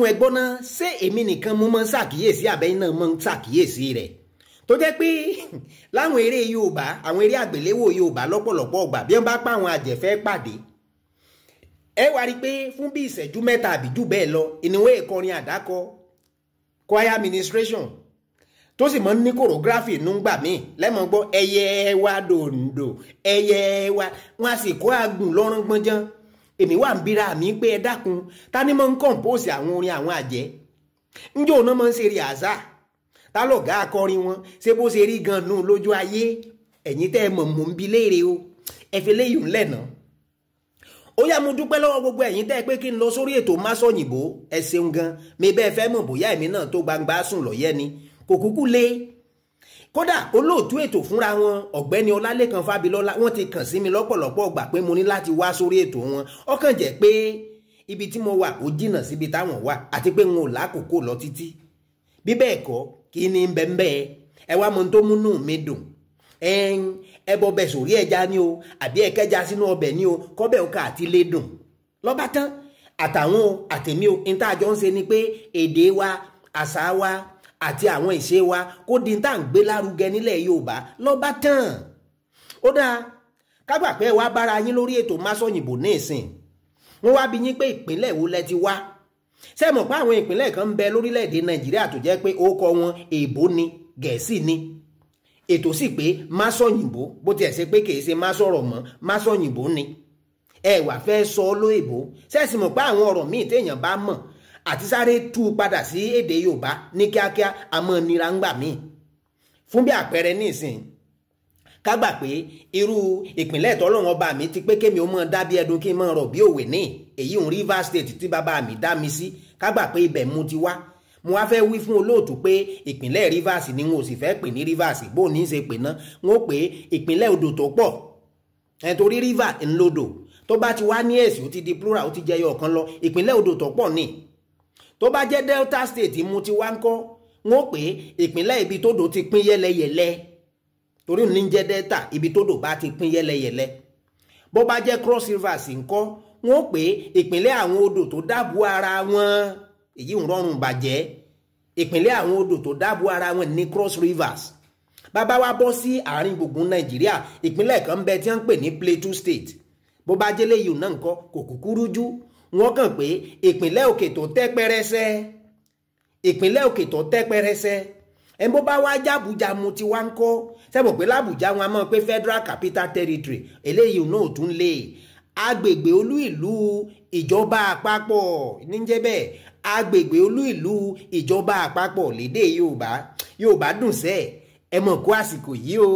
dákun ẹgbọ́n náà ṣé èmi nìkan mo máa ń ṣàkíyèsí àbẹ́yìn náà máa ń ṣàkíyèsí rẹ̀ tó jẹ́ pé láwọn eré Yorùbá àwọn eré àgbéléwò Yorùbá lọ́pọ̀lọpọ̀ ọgbà bí wọ́n bá pa àwọn àjẹfẹ́ pàdé ẹ wá rí i pé fún bí ìṣẹ́jú mẹ́ta àbí jù bẹ́ẹ̀ lọ ìníwé ìkọrin àdákọ choir administration tó sì mọ́ ní choreography nùgbà míì lẹ́mọ̀ gbọ́ ẹyẹ wa dòǹdò ẹyẹ wa wọn a sì kó àgùn lọ́rùn gbọ́nján èmi wà ń bíra mi pé ẹ dákun ta ni mo ń compose àwọn orin àwọn àjẹ́ njó náà mo ń ṣe rí àṣà ta lọ̀gá akọrin wọn ṣé bó ṣe rí gan nù lójú ayé ẹ̀yin tẹ́ ẹ mọ̀ mò ń bi léèrè o ẹ fi léyìí ńlẹ̀ náà ó yá mo dúpẹ́ lọ́wọ́ gbogbo ẹ̀yin tẹ́ ẹ pé kí n lọ sórí ètò Masọ̀yìnbó ẹ ṣeun gan mi bẹ́ẹ̀ fẹ́ mọ̀ bóyá èmi náà tó gbangba sùn lọ́yẹ́ ni kò kúkú lé kódà olóòtú ètò fúnra wọn ọ̀gbẹ́ni Ọlálékan Fábilọ́lá wọ́n ti kàn sí mi lọ́pọ̀lọpọ̀ gbà pé mo ní láti wá sórí ètò wọn ó kàn jẹ́ pé ibi tí mo wà ó jìnnà síbi táwọn wà àti pé n ò lákòókò lọ títí bí bẹ́ẹ̀ kọ́ kí ni bẹ́ẹ̀ ẹ wá mọ tó múnú mi dùn ẹ bọ bẹ sórí ẹja ni o àbí ẹ kẹja sínú ọbẹ̀ ni o kọ́bẹ̀ òkà àti lè dùn lọ́ba tán àtàwọn àtẹ̀mí o ní tá a jọ ń ṣe ni pé èdè wa àṣà wa àti àwọn ìṣe wa kó di tá à ń gbé lárugẹ nílẹ̀ Yorùbá lọ́ba tán ó dáa kágbà pé wàá bára yín lórí ètò Masọ̀yìnbó ní ìsìn wọ́n wá bi yín pé ìpínlẹ̀ wo lẹ ti wá ṣé mọ̀ pé àwọn ìpínlẹ̀ kan ń bẹ lórílẹ̀‐èdè Nàìjíríà tó jẹ́ pé orúkọ wọn èèbó ni Gẹ̀ẹ́sì ni ètò sì pé Masọ̀yìnbó bó tiẹ̀ ṣe pé kìí ṣe Masọ̀rọ̀ mọ́ Masọ̀yìnbó ni ẹ wà fẹ́ sọ lóyìnbó ṣé sì mọ̀ pé àwọn ọ̀rọ̀ míì téèyàn bá mọ̀ àti sáré tú padà sí èdè Yorùbá ní kíákíá àmọ́ nira ń gbà míì fún bí àpẹẹrẹ nísìn ká gbà pé irú ìpínlẹ̀ tọ́lọ́run ọba mi ti pé kémi ó mọ̀ dá bí ẹdun kí n mọ̀ rọ̀ bí òwe ní èyí òun Rivers State tí bàbá mi dá mi sí ká gbà pé ibẹ̀ mu ti wá mo wá fẹ́ wí fún olóòtú pé ìpínlẹ̀ Rivers ni wọn ò sì fẹ́ pè ní Rivers bó ní í ṣe pè ná wọn ó pè ìpínlẹ̀ odò tó pọ̀ torí river ńlodò tó bá ti wá ní èsì ó ti di plural ó ti jẹyọ ọ̀kan lọ ìpínlẹ̀ odò tó pọ̀ ni tó bá jẹ́ Delta State mu ti wá ń kọ́ wọn ó pè ìpínlẹ̀ ibi tódò ti pín yẹ́lẹyẹ̀lẹ torí ní jẹ́ Delta ibi tódò bá ti pín yẹ́lẹyẹ̀lẹ bó bá jẹ́ Cross Rivers ńkọ́ wọn ó pè ìpínlẹ̀ àwọn odò tó dábò ara wọn èyí ń rọrùn bàjẹ́ ìpínlẹ̀ àwọn odò tó dábò ara wọn ní Cross Rivers bàbá wa bọ́ sí àárín gbùngbùn Nàìjíríà ìpínlẹ̀ kan ń bẹ tí wọ́n ń pè ní Plateau State bó bá jẹ́ léyìí náà ńkọ́ kò kúkú rújú wọ́n kàn pé ìpínlẹ̀ òkè tó tẹ́ pẹrẹsẹ ìpínlẹ̀ òkè tó tẹ́ pẹrẹsẹ ẹ bó bá wá jábùjá mu ti wá ń kọ́ sẹ́mọ̀ pé lábùjá wọn a mọ̀ pé Federal Capital Territory eléyìí náà tún lè agbègbè olú ìlú ìjọba àpapọ̀ níjẹ́ bẹ́ẹ̀ agbègbè olú ìlú ìjọba àpapọ̀ lédè Yorùbá dùn sẹ́ẹ̀ ẹ mọ̀ kó àsìkò yìí o.